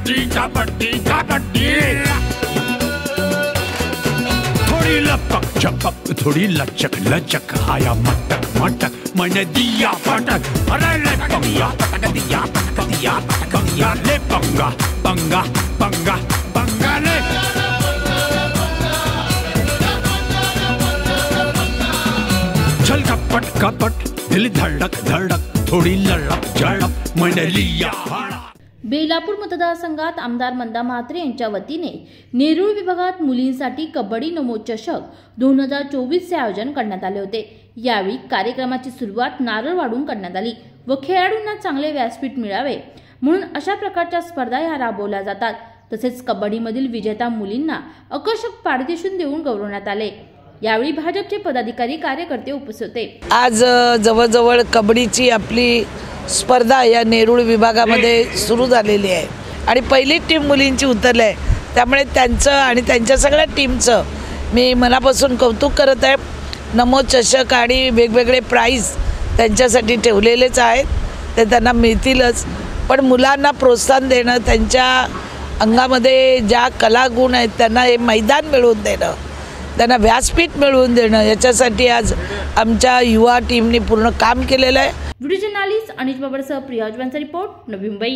कबड्डी कबड्डी कबड्डी, थोड़ी लपक झपक थोड़ी लचक लचक, आया मटक मटक मैंने दिया पटक, अरे ले पंगा पटक दिया पटक दिया पटक दिया, ले पंगा पंगा पंगा पंगा ले। चल कपट कपट दिल धड़क धड़क, थोड़ी लड़क झड़क मैंने लिया भाड़ा। बेलापूर मतदारसंघात आमदार मंदा म्हात्रे यांच्या वतीने नेरूळ विभागात मुलींसाठी कबड्डी नमो चषक 2024 चे आयोजन करण्यात आले होते। यावेळी कार्यक्रमाची सुरुवात नारळ वाढून करण्यात आली व खेळाडूंना चांगले व्यासपीठ मिळावे म्हणून अशा प्रकारच्या स्पर्धा ह्या राबवल्या जातात। तसेच कबड्डीमधील विजेत्या मुलींना आकर्षक पारितोषिक देऊन गौरवण्यात आले। यावेळी भाजपचे पदाधिकारी कार्यकर्ते उपस्थित होते। आज जवळजवळ कबड्डीची आपली स्पर्धा या नेरूळ विभागामध्ये सुरू झालेली आहे आणि पहिली टीम मुलींची उतरली आहे, त्यामुळे त्यांचं आणि त्यांच्या सगळ्या टीमचं मी मनापासून कौतुक करत आहे। नमो चषक आणि वेगवेगळे प्राइज त्यांच्यासाठी ठेवलेलेच आहेत, ते त्यांना मिळतीलच, पण मुलांना प्रोत्साहन देणं, त्यांच्या अंगामध्ये ज्या कलागुण आहेत त्यांना हे मैदान मिळवून देणं, त्यांना व्यासपीठ मिळवून देणं, याच्यासाठी आज आमच्या युवा टीमने पूर्ण काम केलेलं आहे। व्हिडिओ जर्नलिस्ट अनिश बाबरसह प्रिया जवानचा रिपोर्ट, नवी मुंबई।